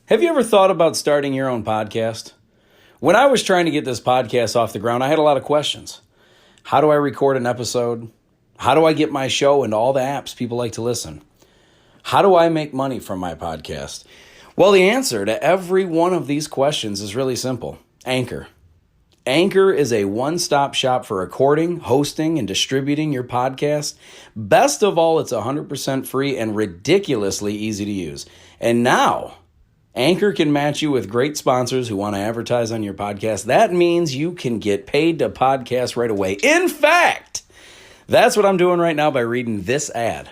Have you ever thought about starting your own podcast? When I was trying to get this podcast off the ground, I had a lot of questions. How do I record an episode? How do I get my show into all the apps people like to listen? How do I make money from my podcast? Well, the answer to every one of these questions is really simple. Anchor. Anchor is a one-stop shop for recording, hosting, and distributing your podcast. Best of all, it's 100% free and ridiculously easy to use. And now, Anchor can match you with great sponsors who want to advertise on your podcast. That means you can get paid to podcast right away. In fact, that's what I'm doing right now by reading this ad.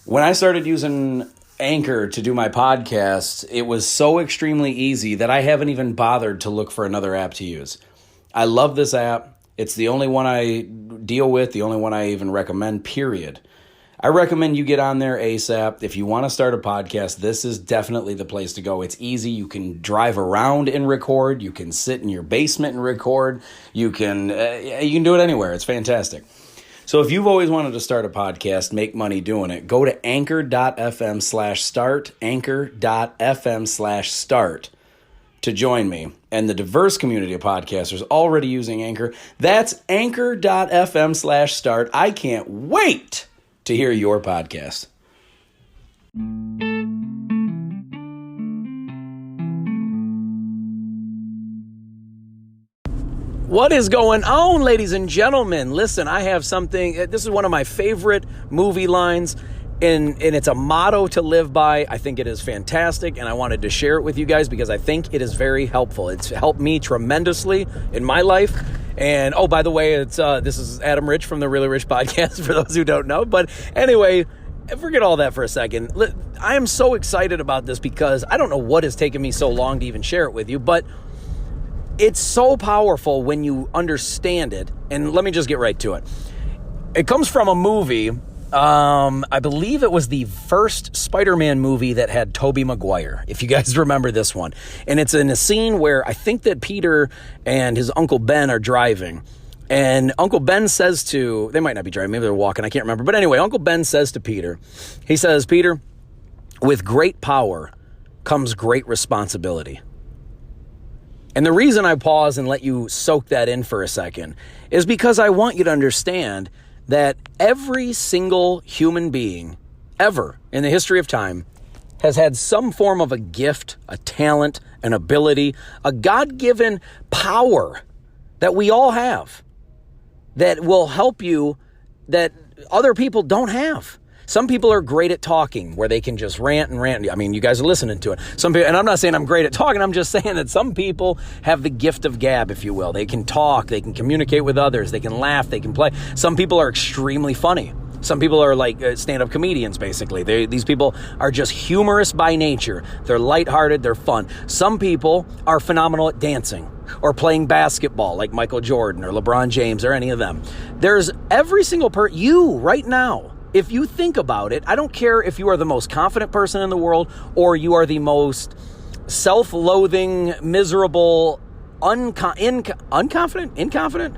When I started using Anchor to do my podcast, it was so extremely easy that I haven't even bothered to look for another app to use. I love this app. It's the only one I deal with, the only one I even recommend, period. I recommend you get on there ASAP. If you want to start a podcast, this is definitely the place to go. It's easy. You can drive around and record. You can sit in your basement and record. You can do it anywhere. It's fantastic. So if you've always wanted to start a podcast, make money doing it, go to anchor.fm/start, anchor.fm/start to join me and the diverse community of podcasters already using Anchor. That's anchor.fm/start. I can't wait to hear your podcast. What is going on, ladies and gentlemen? Listen, I have something. This is one of my favorite movie lines, and it's a motto to live by. I think it is fantastic, and I wanted to share it with you guys because I think it is very helpful. It's helped me tremendously in my life. And, oh, by the way, this is Adam Rich from the Really Rich Podcast, for those who don't know. But anyway, forget all that for a second. I am so excited about this because I don't know what has taken me so long to even share it with you, but it's so powerful when you understand it. And let me just get right to it. It comes from a movie. I believe it was the first Spider-Man movie that had Tobey Maguire, if you guys remember this one. And it's in a scene where I think that Peter and his Uncle Ben are driving. And Uncle Ben says they might not be driving, maybe they're walking, I can't remember. But anyway, Uncle Ben says to Peter, he says, "Peter, with great power comes great responsibility." And the reason I pause and let you soak that in for a second is because I want you to understand that every single human being ever in the history of time has had some form of a gift, a talent, an ability, a God-given power that we all have that will help you that other people don't have. Some people are great at talking, where they can just rant and rant. I mean, you guys are listening to it. Some people, and I'm not saying I'm great at talking. I'm just saying that some people have the gift of gab, if you will. They can talk. They can communicate with others. They can laugh. They can play. Some people are extremely funny. Some people are like stand-up comedians, basically. These people are just humorous by nature. They're lighthearted. They're fun. Some people are phenomenal at dancing or playing basketball, like Michael Jordan or LeBron James or any of them. There's every single you right now. If you think about it, I don't care if you are the most confident person in the world or you are the most self-loathing, miserable, inconfident?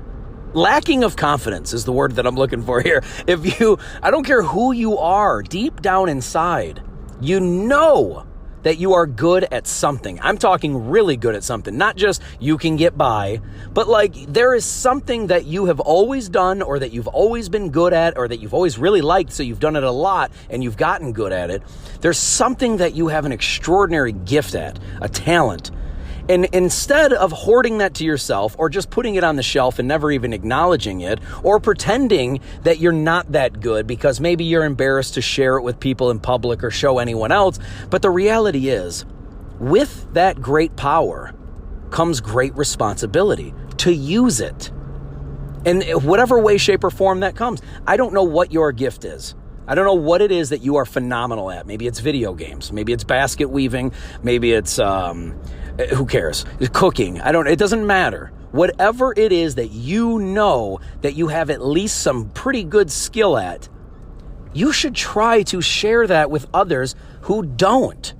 Lacking of confidence is the word that I'm looking for here. I don't care who you are, deep down inside, you know that you are good at something. I'm talking really good at something, not just you can get by, but like there is something that you have always done or that you've always been good at or that you've always really liked, so you've done it a lot and you've gotten good at it. There's something that you have an extraordinary gift at, a talent. And instead of hoarding that to yourself or just putting it on the shelf and never even acknowledging it or pretending that you're not that good because maybe you're embarrassed to share it with people in public or show anyone else, but the reality is, with that great power comes great responsibility to use it. In whatever way, shape, or form that comes. I don't know what your gift is. I don't know what it is that you are phenomenal at. Maybe it's video games. Maybe it's basket weaving. Maybe it's, who cares? Cooking. It doesn't matter. Whatever it is that you know that you have at least some pretty good skill at, you should try to share that with others who don't.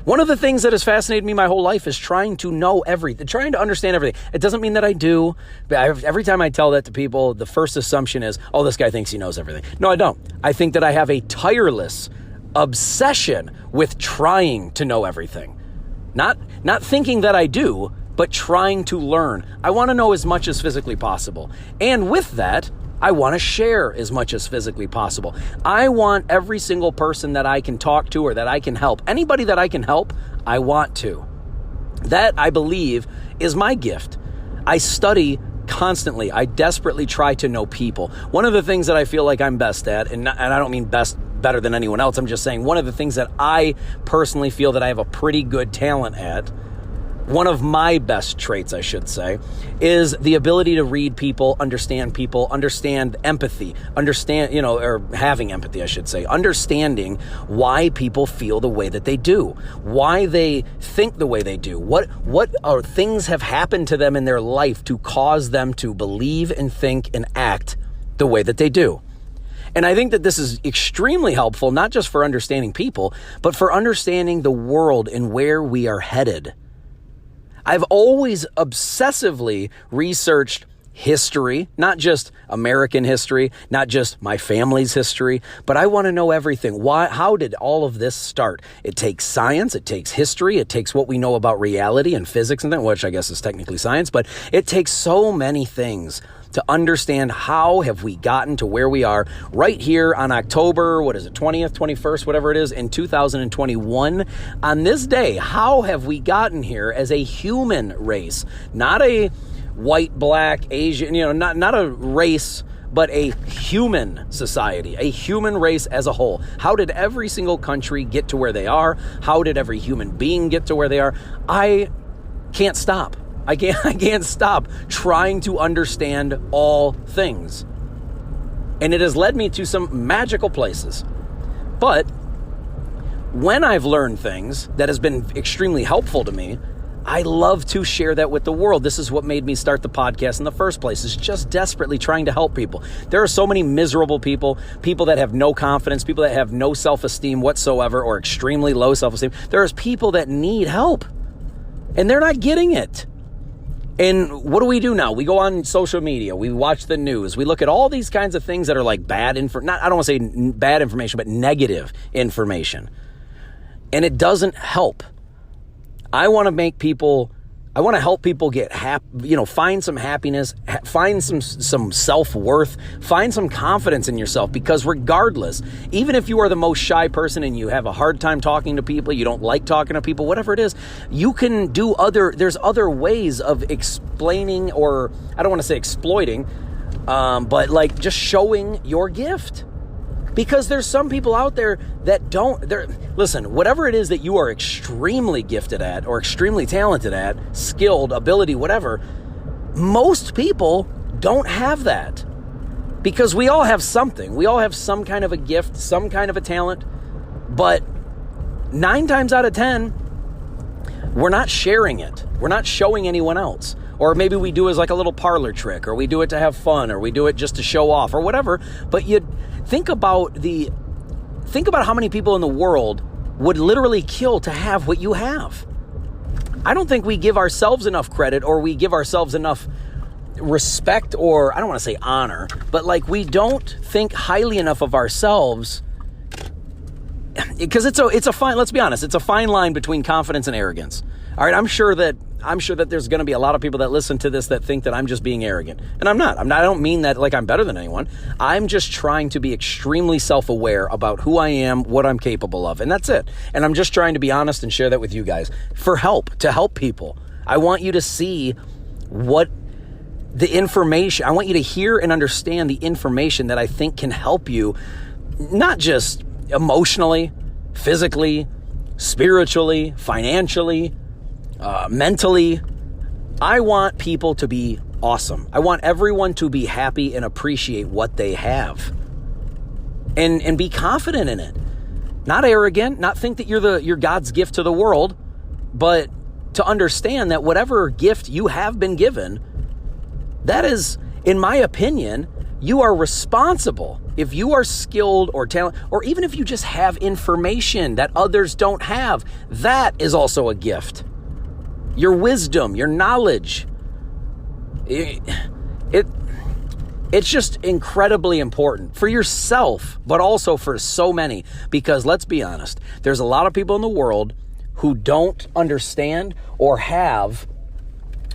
One of the things that has fascinated me my whole life is trying to know everything, trying to understand everything. It doesn't mean that I do. But every time I tell that to people, the first assumption is, oh, this guy thinks he knows everything. No, I don't. I think that I have a tireless obsession with trying to know everything. Not thinking that I do, but trying to learn. I want to know as much as physically possible. And with that, I want to share as much as physically possible. I want every single person that I can talk to or that I can help, anybody that I can help, I want to. That, I believe, is my gift. I study constantly. I desperately try to know people. One of the things that I feel like I'm best at, and I don't mean better than anyone else, I'm just saying one of the things that I personally feel that I have a pretty good talent at, one of my best traits, I should say, is the ability to read people, understand empathy, or having empathy, I should say, understanding why people feel the way that they do, why they think the way they do, what things have happened to them in their life to cause them to believe and think and act the way that they do. And I think that this is extremely helpful, not just for understanding people, but for understanding the world and where we are headed. I've always obsessively researched history, not just American history, not just my family's history, but I want to know everything. How did all of this start? It takes science, it takes history, it takes what we know about reality and physics and that, which I guess is technically science, but it takes so many things to understand how have we gotten to where we are right here on October, 20th, 21st, whatever it is, in 2021. On this day, how have we gotten here as a human race? Not a white, black, Asian, not a race, but a human society, a human race as a whole. How did every single country get to where they are? How did every human being get to where they are? I can't stop. I can't stop trying to understand all things. And it has led me to some magical places. But when I've learned things that has been extremely helpful to me, I love to share that with the world. This is what made me start the podcast in the first place, is just desperately trying to help people. There are so many miserable people that have no confidence, people that have no self-esteem whatsoever or extremely low self-esteem. There's people that need help and they're not getting it. And what do we do now? We go on social media, we watch the news, we look at all these kinds of things that are like I don't want to say bad information, but negative information. And it doesn't help. I want to help people get find some happiness, find some self-worth, find some confidence in yourself, because regardless, even if you are the most shy person and you have a hard time talking to people, you don't like talking to people, whatever it is, you can do there's other ways of explaining, or I don't want to say exploiting, but like just showing your gift. Because there's some people out there that listen, whatever it is that you are extremely gifted at or extremely talented at, skilled, ability, whatever, most people don't have that. Because we all have something. We all have some kind of a gift, some kind of a talent. But 9 times out of 10, we're not sharing it. We're not showing anyone else. Or maybe we do it as like a little parlor trick, or we do it to have fun, or we do it just to show off, or whatever. But you think about how many people in the world would literally kill to have what you have. I don't think we give ourselves enough credit, or we give ourselves enough respect, or I don't want to say honor, but like we don't think highly enough of ourselves, because it's a fine, let's be honest, it's a fine line between confidence and arrogance. All right, I'm sure that there's going to be a lot of people that listen to this that think that I'm just being arrogant. And I'm not. I don't mean that like I'm better than anyone. I'm just trying to be extremely self-aware about who I am, what I'm capable of. And that's it. And I'm just trying to be honest and share that with you guys to help people. I want you to see what the information, I want you to hear and understand the information that I think can help you, not just emotionally, physically, spiritually, financially, mentally. I want people to be awesome. I want everyone to be happy and appreciate what they have, and be confident in it. Not arrogant, not think that you're God's gift to the world, but to understand that whatever gift you have been given, that is, in my opinion, you are responsible. If you are skilled or talented, or even if you just have information that others don't have, that is also a gift. Your wisdom, your knowledge, It's just incredibly important for yourself, but also for so many, because let's be honest, there's a lot of people in the world who don't understand or have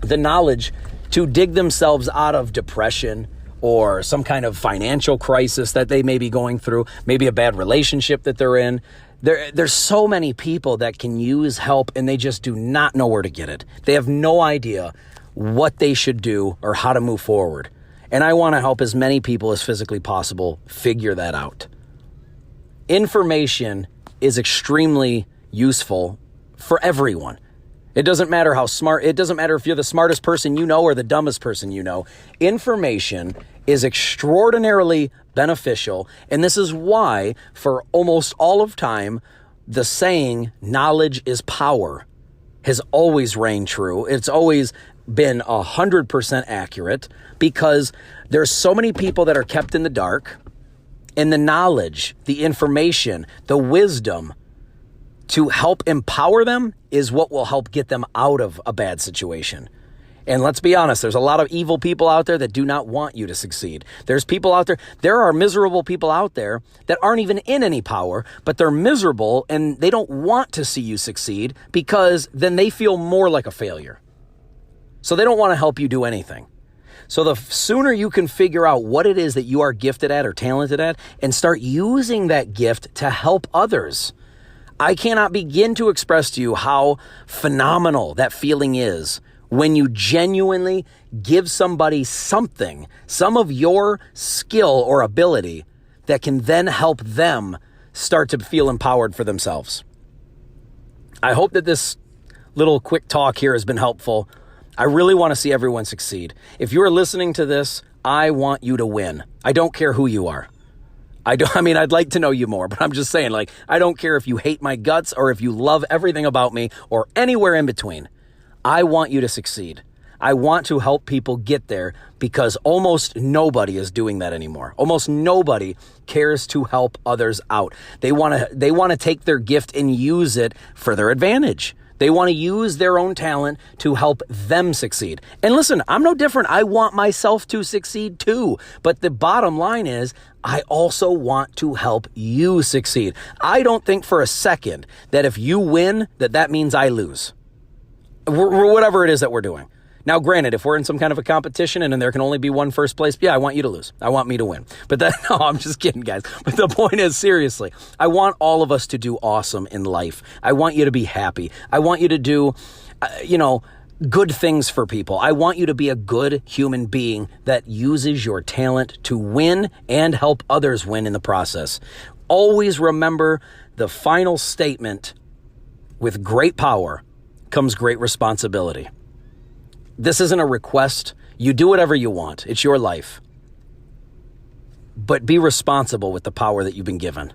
the knowledge to dig themselves out of depression or some kind of financial crisis that they may be going through, maybe a bad relationship that they're in. There's so many people that can use help and they just do not know where to get it. They have no idea what they should do or how to move forward. And I want to help as many people as physically possible figure that out. Information is extremely useful for everyone. It doesn't matter how smart, it doesn't matter if you're the smartest person you know or the dumbest person you know. Information is extraordinarily beneficial. And this is why, for almost all of time, the saying, knowledge is power, has always rang true. It's always been 100% accurate, because there's so many people that are kept in the dark, and the knowledge, the information, the wisdom to help empower them is what will help get them out of a bad situation. And let's be honest, there's a lot of evil people out there that do not want you to succeed. There's people out there, there are miserable people out there that aren't even in any power, but they're miserable and they don't want to see you succeed, because then they feel more like a failure. So they don't want to help you do anything. So the sooner you can figure out what it is that you are gifted at or talented at and start using that gift to help others. I cannot begin to express to you how phenomenal that feeling is when you genuinely give somebody something, some of your skill or ability that can then help them start to feel empowered for themselves. I hope that this little quick talk here has been helpful. I really want to see everyone succeed. If you're listening to this, I want you to win. I don't care who you are. I'd like to know you more, but I'm just saying, I don't care if you hate my guts or if you love everything about me or anywhere in between. I want you to succeed. I want to help people get there, because almost nobody is doing that anymore. Almost nobody cares to help others out. They want to take their gift and use it for their advantage. They want to use their own talent to help them succeed. And listen, I'm no different. I want myself to succeed too. But the bottom line is, I also want to help you succeed. I don't think for a second that if you win, that means I lose. Whatever it is that we're doing. Now, granted, if we're in some kind of a competition and then there can only be one first place, yeah, I want you to lose. I want me to win. But no, I'm just kidding, guys. But the point is, seriously, I want all of us to do awesome in life. I want you to be happy. I want you to do, good things for people. I want you to be a good human being that uses your talent to win and help others win in the process. Always remember the final statement: with great power comes great responsibility. This isn't a request. You do whatever you want. It's your life. But be responsible with the power that you've been given.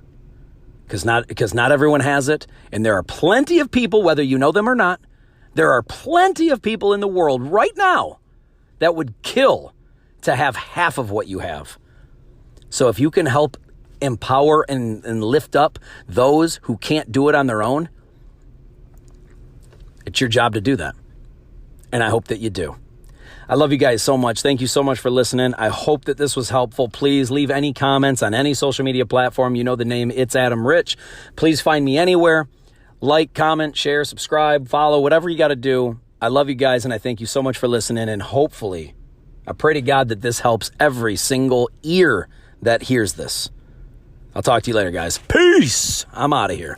Because not everyone has it. And there are plenty of people, whether you know them or not, there are plenty of people in the world right now that would kill to have half of what you have. So if you can help empower and lift up those who can't do it on their own, it's your job to do that. And I hope that you do. I love you guys so much. Thank you so much for listening. I hope that this was helpful. Please leave any comments on any social media platform. You know the name, It's Adam Rich. Please find me anywhere. Like, comment, share, subscribe, follow, whatever you got to do. I love you guys, and I thank you so much for listening. And hopefully, I pray to God that this helps every single ear that hears this. I'll talk to you later, guys. Peace. I'm out of here.